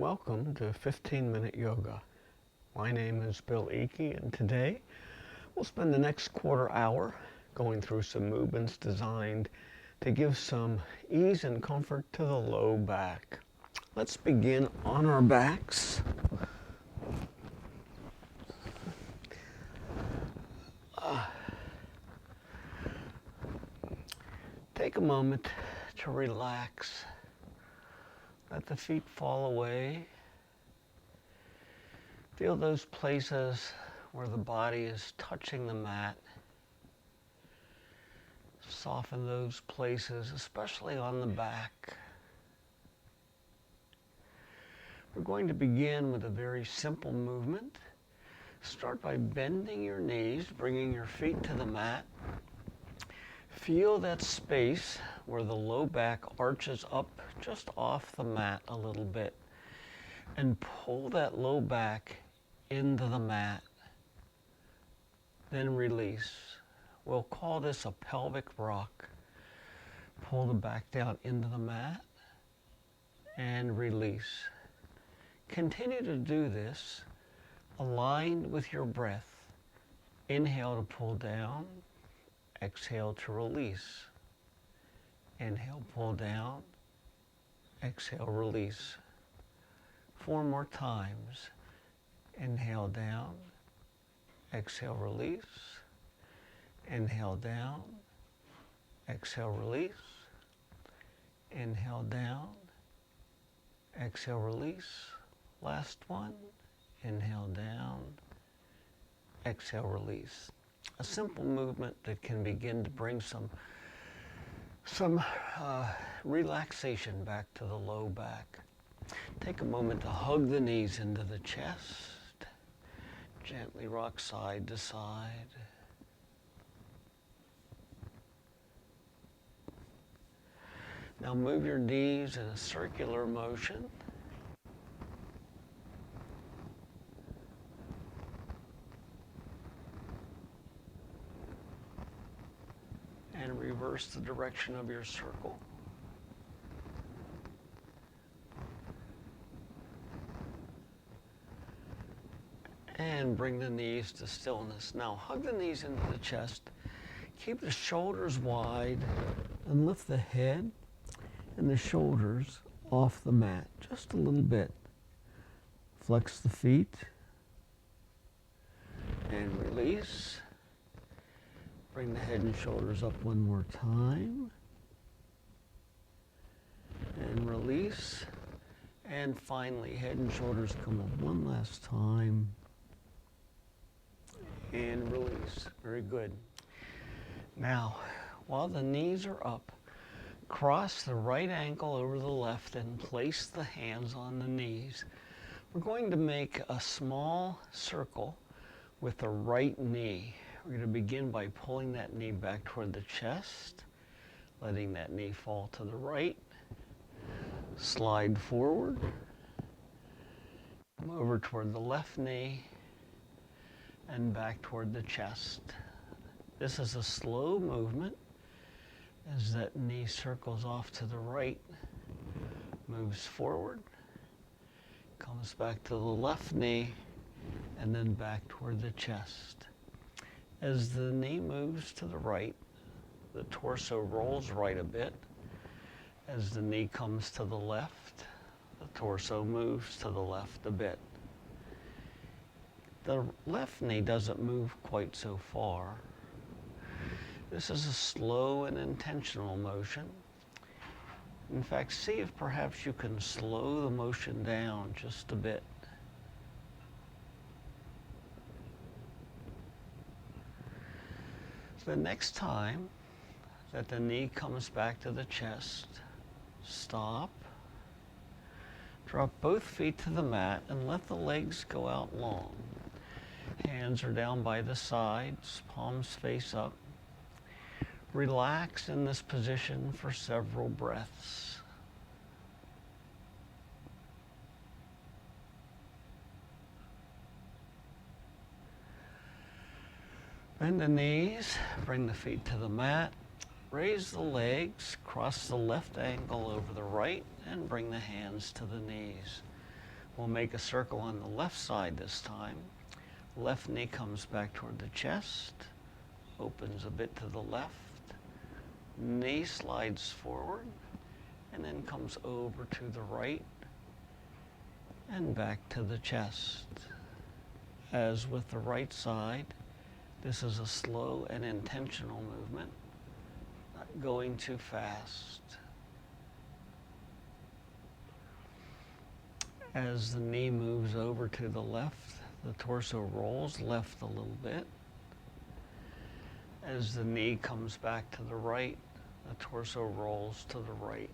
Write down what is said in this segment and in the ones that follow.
Welcome to 15-Minute Yoga. My name is Bill Eakey, and today we'll spend the next quarter hour going through some movements designed to give some ease and comfort to the low back. Let's begin on our backs. Take a moment to relax. Let the feet fall away. Feel those places where the body is touching the mat. Soften those places, especially on the back. We're going to begin with a very simple movement. Start by bending your knees, bringing your feet to the mat. Feel that space where the low back arches up just off the mat a little bit, and pull that low back into the mat. Then release. We'll call this a pelvic rock. Pull the back down into the mat and release. Continue to do this aligned with your breath. Inhale to pull down. Exhale to release. Inhale, pull down. Exhale, release. 4 more times. Inhale down. Exhale, release. Inhale down. Exhale, release. Inhale down. Exhale, release. Last one. Inhale down. Exhale, release. A simple movement that can begin to bring some relaxation back to the low back. Take a moment to hug the knees into the chest. Gently rock side to side. Now move your knees in a circular motion. And reverse the direction of your circle. And bring the knees to stillness. Now hug the knees into the chest. Keep the shoulders wide and lift the head and the shoulders off the mat just a little bit. Flex the feet and release. Bring the head and shoulders up one more time. And release. And finally, head and shoulders come up one last time. And release. Very good. Now, while the knees are up, cross the right ankle over the left and place the hands on the knees. We're going to make a small circle with the right knee. We're going to begin by pulling that knee back toward the chest, letting that knee fall to the right, slide forward, come over toward the left knee, and back toward the chest. This is a slow movement as that knee circles off to the right, moves forward, comes back to the left knee, and then back toward the chest. As the knee moves to the right, the torso rolls right a bit. As the knee comes to the left, the torso moves to the left a bit. The left knee doesn't move quite so far. This is a slow and intentional motion. In fact, see if perhaps you can slow the motion down just a bit. The next time that the knee comes back to the chest, stop, drop both feet to the mat and let the legs go out long. Hands are down by the sides, palms face up. Relax in this position for several breaths. Bend the knees, bring the feet to the mat, raise the legs, cross the left ankle over the right, and bring the hands to the knees. We'll make a circle on the left side this time. Left knee comes back toward the chest, opens a bit to the left, knee slides forward, and then comes over to the right and back to the chest. As with the right side, this is a slow and intentional movement, not going too fast. As the knee moves over to the left, the torso rolls left a little bit. As the knee comes back to the right, the torso rolls to the right.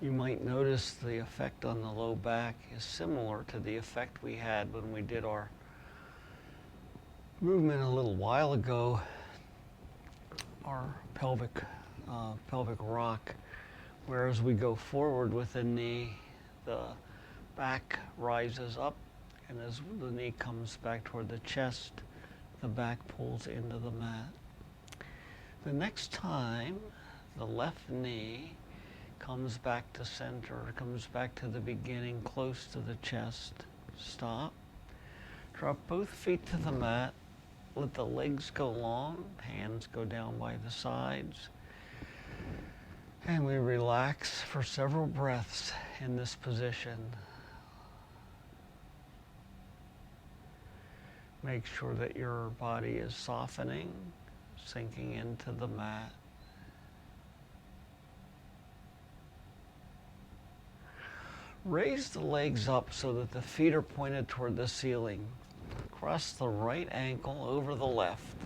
You might notice the effect on the low back is similar to the effect we had when we did our movement a little while ago, our pelvic rock, where as we go forward with the knee, the back rises up, and as the knee comes back toward the chest, the back pulls into the mat. The next time the left knee comes back to center, comes back to the beginning, close to the chest, stop. Drop both feet to the mat, let the legs go long, hands go down by the sides, and we relax for several breaths in this position. Make sure that your body is softening, sinking into the mat. Raise the legs up so that the feet are pointed toward the ceiling. Cross the right ankle over the left.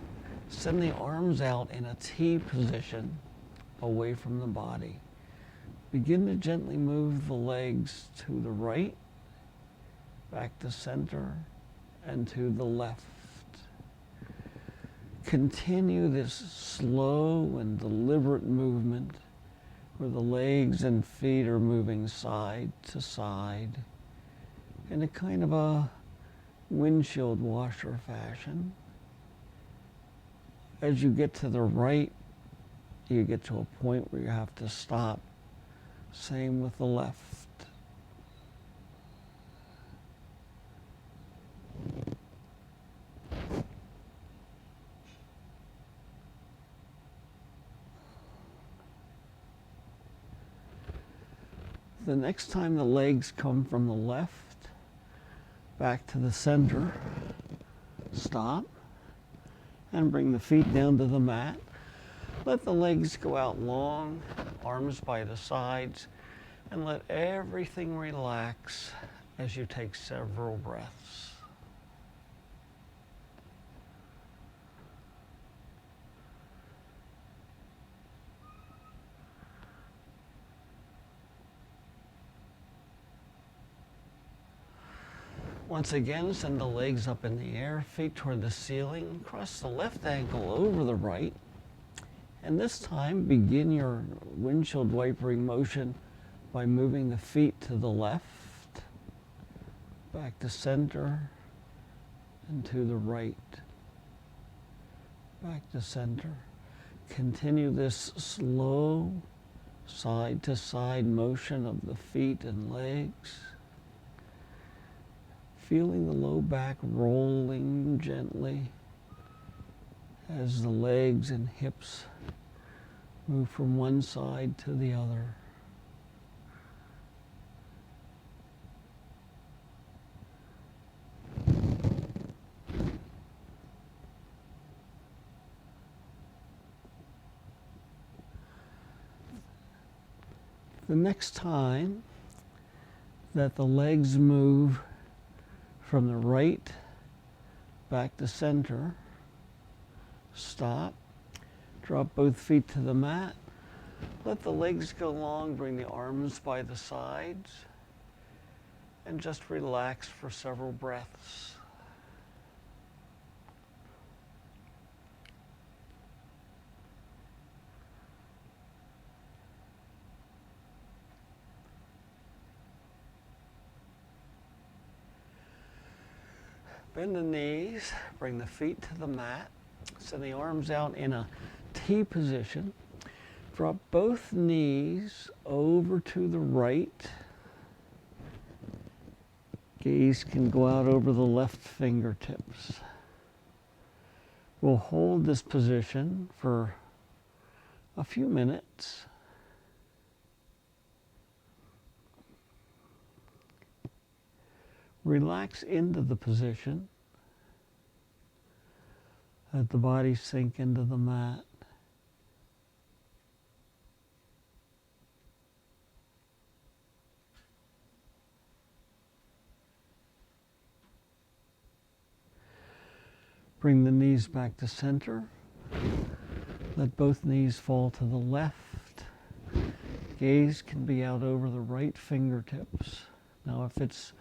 Send the arms out in a T position away from the body. Begin to gently move the legs to the right, back to center, and to the left. Continue this slow and deliberate movement where the legs and feet are moving side to side in a kind of a windshield washer fashion. As you get to the right, you get to a point where you have to stop. Same with the left. The next time the legs come from the left, back to the center, stop, and bring the feet down to the mat. Let the legs go out long, arms by the sides, and let everything relax as you take several breaths. Once again, send the legs up in the air, feet toward the ceiling. Cross the left ankle over the right. And this time, begin your windshield wipering motion by moving the feet to the left, back to center, and to the right, back to center. Continue this slow side-to-side motion of the feet and legs. Feeling the low back rolling gently as the legs and hips move from one side to the other. The next time that the legs move from the right back to center, stop, drop both feet to the mat, let the legs go long, bring the arms by the sides, and just relax for several breaths. Bend the knees, bring the feet to the mat, send the arms out in a T position. Drop both knees over to the right. Gaze can go out over the left fingertips. We'll hold this position for a few minutes. Relax into the position. Let the body sink into the mat. Bring the knees back to center. Let both knees fall to the left. Gaze can be out over the right fingertips. Now, if it's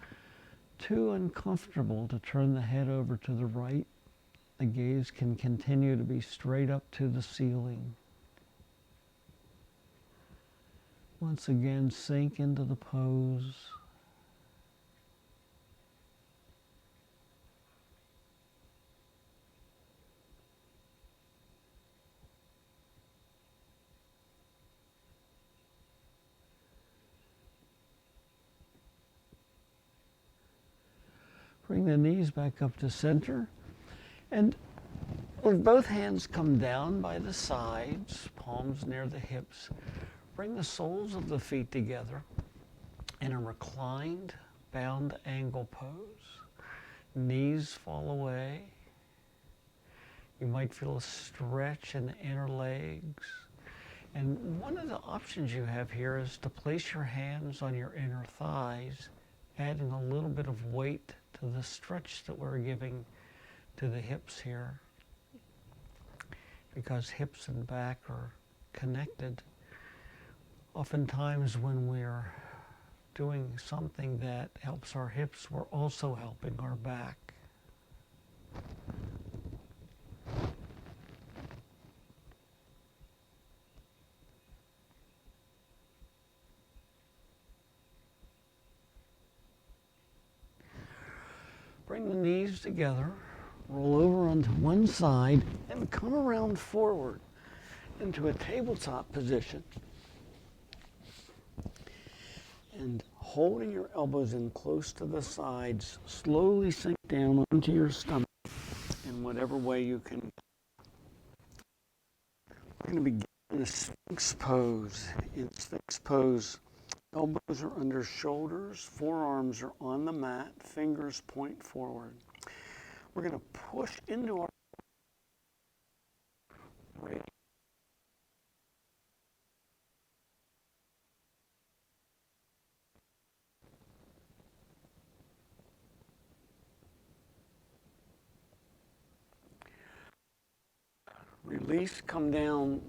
too uncomfortable to turn the head over to the right, the gaze can continue to be straight up to the ceiling. Once again, sink into the pose. Bring the knees back up to center. And with both hands come down by the sides, palms near the hips, bring the soles of the feet together in a reclined, bound angle pose. Knees fall away. You might feel a stretch in the inner legs. And one of the options you have here is to place your hands on your inner thighs, adding a little bit of weight to the stretch that we're giving to the hips here, because hips and back are connected. Oftentimes when we're doing something that helps our hips, we're also helping our back. Bring the knees together, roll over onto one side, and come around forward into a tabletop position. And holding your elbows in close to the sides, slowly sink down onto your stomach in whatever way you can. We're going to begin in a Sphinx pose. In Sphinx pose, elbows are under shoulders, forearms are on the mat, fingers point forward. We're going to push into our right. Release, come down,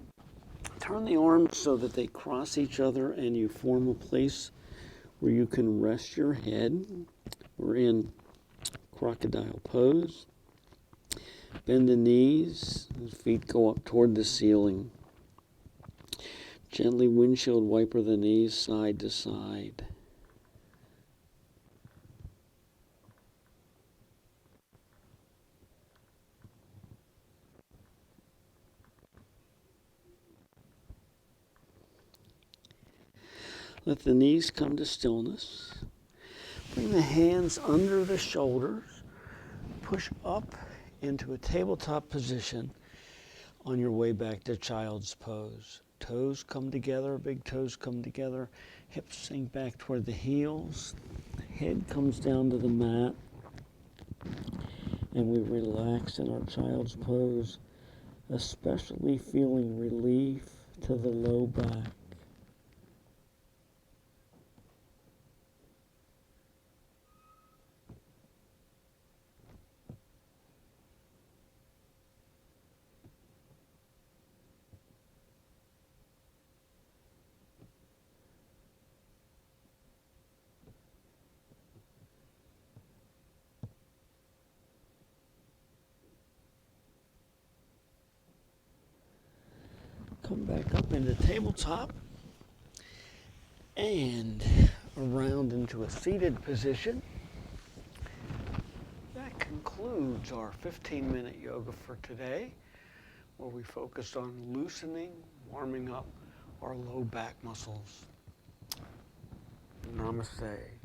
turn the arms so that they cross each other and you form a place where you can rest your head. We're in crocodile pose. Bend the knees, feet go up toward the ceiling. Gently windshield wiper the knees side to side. Let the knees come to stillness. Bring the hands under the shoulders. Push up into a tabletop position on your way back to child's pose. Toes come together, big toes come together. Hips sink back toward the heels. Head comes down to the mat. And we relax in our child's pose, especially feeling relief to the low back. Come back up into tabletop and around into a seated position. That concludes our 15-minute yoga for today, where we focused on loosening, warming up our low back muscles. Namaste.